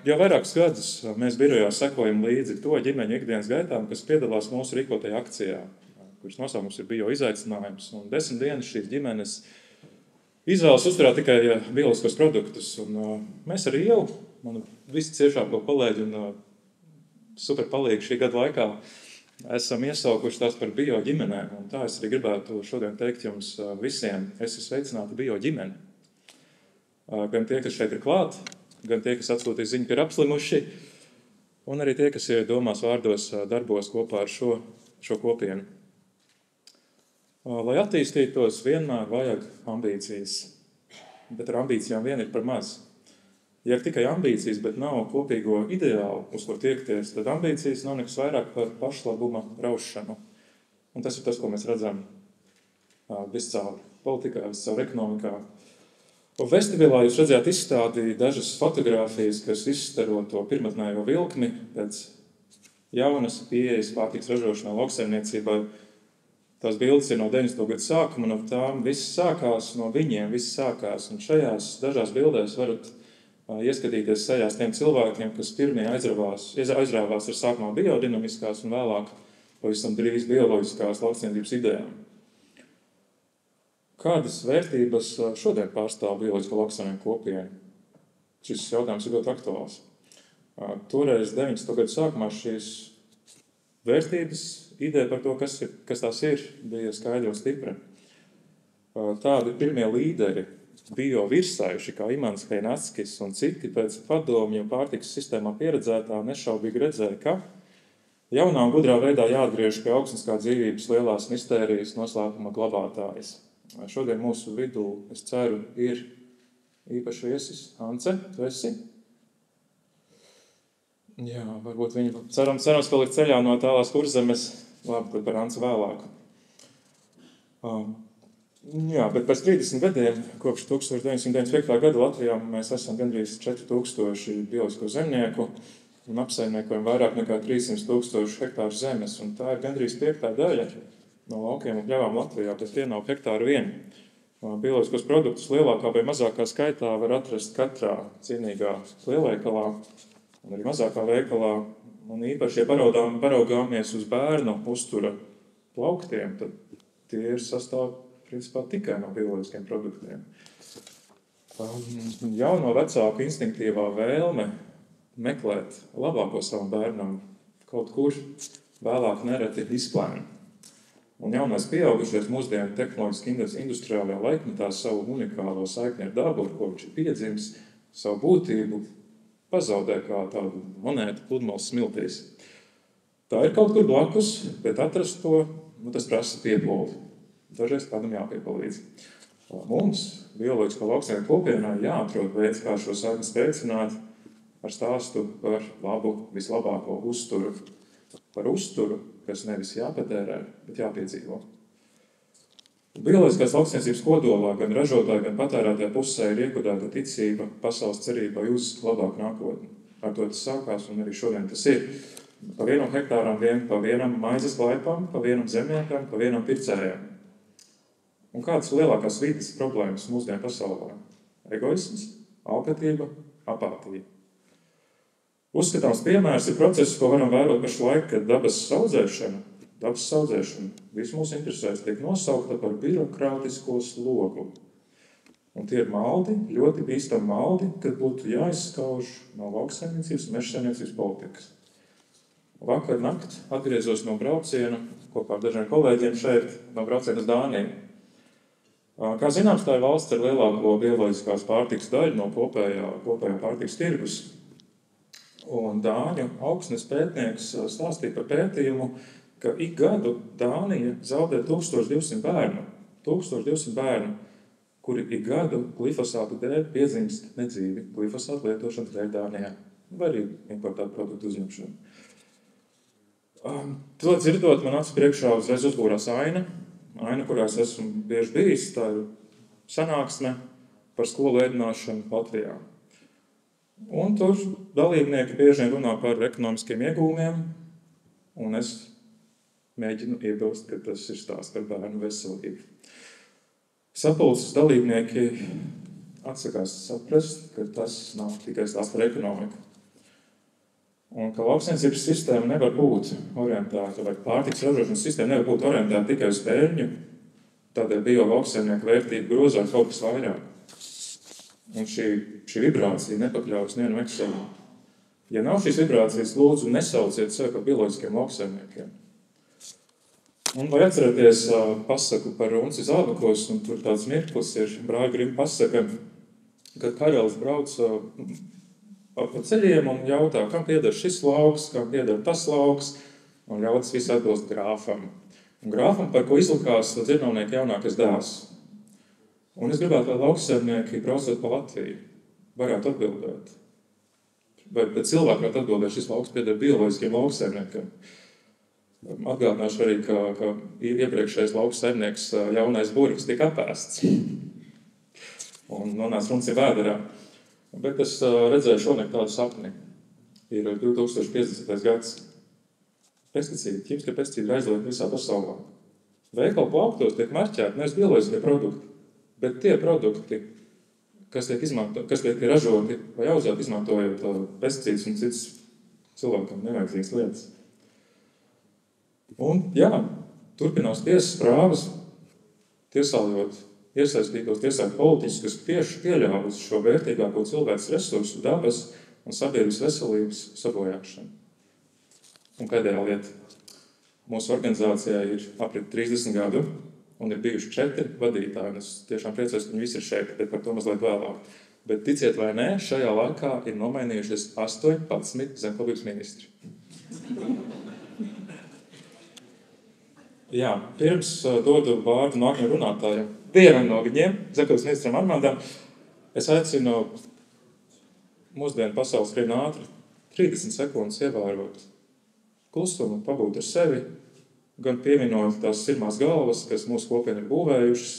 Jau vairākus gadus mēs birojā sekojam līdzi to ģimeņu ikdienas gaitām, kas piedalās mūsu rīkotajā akcijā, kuras nosaukums ir Bio izaicinājums. Un 10 dienas šīs ģimenes izvēlas uzturēt tikai bioloģiskos produktus. Un mēs ar Ielu, manu visciešāko kolēģi un super palīgu šī gada laikā, esam iesaukuši tās par bio ģimenēm. Un tā es arī gribētu šodien teikt jums visiem, esmu sveicināti bio ģimeni. Gan tie, kas šeit ir klāt, gan tie, kas atsūtīja ziņu, ka ir apslimuši, un arī tie, kas ir domās vārdos darbos kopā ar šo kopienu. Lai attīstītos, vienmēr vajag ambīcijas, bet ar ambīcijām vien ir par maz. Ja ir tikai ambīcijas, bet nav kopīgo ideālu, uz ko tiekties, tad ambīcijas nav nekas vairāk par pašlabuma raušanu. Un tas ir tas, ko mēs redzam viscaur politikā, viscaur ekonomikā. Un festivalā jūs redzējāt izstādi dažas fotogrāfijas, kas izstaro to pirmatnējo vilkmi pēc jaunas pieejas pārtikas ražošanā, lauksaimniecībai. Tās bildes ir no 90. gadu sākuma, no tām viss sākās, no viņiem viss sākās. Un šajās dažās bildēs varat ieskatīties sejās tiem cilvēkiem, kas pirmie aizrāvās ar sākumā biodinamiskās un vēlāk pavisam drīz bioloģiskās lauksaimniecības idejām. Kādas vērtības šodien pārstāv bioloģisko lauksaimnieku kopienu? Šis jautājums ir ļoti aktuāls. Toreiz 90. gadu sākumā šīs vērtības, ideja par to, kas tās ir, bija skaidra un stipra. Tādi pirmie līderi bio virsājuši, kā Imants Heinackis un citi pēc padomju pārtikas sistēmā pieredzētā nešaubīgi redzēja, ka jaunā un gudrā veidā jāatgriež pie augsnes kā dzīvības lielās mistērijas noslēpuma glabātājas. Šodien mūsu vidū, es ceru, ir īpaši viesis. Ance, tu esi? Jā, varbūt viņi cerams palikt ceļā no tālās Kurzemes. Labi, tad par Anci vēlāk. Jā, bet pēc 30 gadiem, kopš 1995. gada Latvijā, mēs esam gandrīz 4000 bioloģisko zemnieku un apsaimniekojam vairāk nekā 300,000 hektāru zemes. Un tā ir gandrīz 5. daļa no laukiem un pļavām Latvijā, bet tie nav hektāri vien. Bioloģiskos produktus lielākā vai mazākā skaitā var atrast katrā cienīgā lielveikalā un arī mazākā veikalā. Un īpaši, ja paraugāmies uz bērnu uztura plauktiem, tad tie ir sastāv principā tikai no bioloģiskiem produktiem. Jauno vecāku instinktīvā vēlme meklēt labāko savam bērnam kaut kur vēlāk nereti izplēna. Un jaunais pieaugušais mūsdienu tehnoloģiski industriālajā laikmetā savu unikālo saikni ar dabu, ar ko viņš ir piedzimis, savu būtību pazaudē kā tādu monētu pludmales smiltīs. Tā ir kaut kur blakus, bet atrast to, tas prasa piepūli. Dažreiz kādam jāpiepalīdz. Mums, bioloģisko lauksaimnieku kopienā, jāatrod veids, kā šo saikni spēcināt ar stāstu par labu, vislabāko uzturu. Par uzturu, kas nevis jāpatērē, bet jāpiedzīvo. Bioloģiskās lauksaimniecības kodolā gan ražotāja, gan patērētāja pusē ir iekodēta ticība pasaules cerībai uz labāku nākotni. Ar to tas sākās un arī šodien tas ir. Pa 1 hektāram pa vienam maizes laipam, pa vienam zemniekam, pa vienam pircējam. Un kādas lielākās vides problēmas mūsdienu pasaulē? Egoisms, alkatība, apātija. Uzskatāms piemērs ir process, ko varam vērot pašlaik, kad dabas saudzēšana visu mūsu interesēs tiek nosaukta par birokrātisko slogu. Un tie ir maldi, ļoti bīstami maldi, kad būtu jāizskauž no lauksaimniecības un mežsaimniecības politikas. Vakar nakt atgriezos no brauciena kopā ar dažiem kolēģiem šeit, no brauciena uz Dāniju. Kā zināms, tā ir valsts ar lielāko bioloģiskās pārtikas daļu no kopējā pārtikas tirgus. Un Dāņu augsnes pētnieks stāstīja par pētījumu, ka ik gadu Dānija zaudē 1200 bērnu. 1200 bērnu, kuri ik gadu glifosātu dēļ piedzimst nedzīvi. Glifosātu lietošana dēļ Dānijā. Vai arī importētu produktu uzņemšanu. To dzirdot, man acu priekšā uzreiz uzbūrās aina, kurā es esmu bieži bijis. Tā ir sanāksme par skolu ēdināšanu Latvijā. Un tur dalībnieki bieži vien runā par ekonomiskiem iegūmiem, un es mēģinu iebilst, ka tas ir stāsts par bērnu veselību. Sapulces dalībnieki atsakās saprast, ka tas nav tikai stāsts par ekonomiku. Un ka lauksaimniecības sistēma nevar būt orientēta, vai pārtikas ražošanas sistēma nevar būt orientēta tikai uz peļņu, tādēļ biolauksaimnieku vērtību grozā kaut kas vairāk. Un šī vibrācija nepakļaujas nevienam Excelam. Ja nav šīs vibrācijas, lūdzu, nesauciet sevi par bioloģiskiem lauksaimniekiem. Un vai atcerieties pasaku par Runci zābakos, un tur tāds mirklis ir, Brāļa Grimma pasaka, kad karalis brauc pa ceļiem un jautā, kam pieder šis lauks, kam pieder tas lauks, un ļaudis visi atbilst grāfam. Un grāfam, par ko izlikās dzirnavnieka jaunākais dēls. Un es gribētu, lai lauksaimnieki, braucot pa Latviju, varētu atbildēt. Bet cilvēki varētu atbildēt, šis lauks pieder bioloģiskiem lauksaimniekiem. Atgādināšu arī, ka iepriekšējais lauksaimnieks jaunais burvis tika apēsts. Un nonāca Runci vēderā. Bet es redzēju šonakt tādu sapni. Ir 2050. gads. Pesticīdi, ķīmiskie pesticīdi ir aizliegti visā pasaulē. Veikalu plauktos tiek marķēti nevis bioloģiskie produkti, bet tie produkti, kas tiek ražoti vai audzēti izmantojot pesticīdus un citas cilvēkam nevajadzīgas lietas. Un, jā, turpinās tiesas prāvas, tiesājot iesaistītos, tiesājot politiķus, kas tieši pieļāvus šo vērtīgāko cilvēks resursu, dabas un sabiedrības veselības sabojāšanu. Un pēdējā lieta. Mūsu organizācijā ir aprit 30 gadu, un ir bijuši 4 vadītāji, un es tiešām priecājos, ka viņi visi ir šeit, bet par to mazliet vēlāk. Bet ticiet vai nē, šajā laikā ir nomainījušies 18 zemkopības ministri. Jā, pirms dodu vārdu nākamajam runātājam, vienam no viņiem, zemkopības ministram Armandam, es aicinu mūsdienu pasaules skrien ātri 30 sekundes ievērot klusumu, pabūt ar sevi, gan pieminot tās pirmās galvas, kas mūsu kopienu ir būvējušas,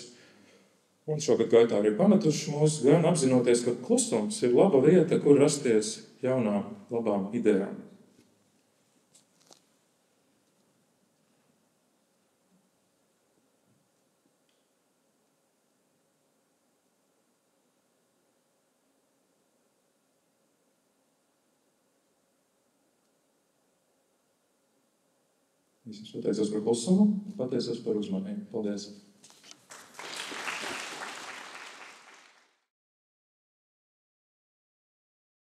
un šogad gaitā arī pametuši mūs, gan apzinoties, ka klusums ir laba vieta, kur rasties jaunām, labām idejām. Visiem pateicos par klusumu, pateicos par uzmanību. Paldies!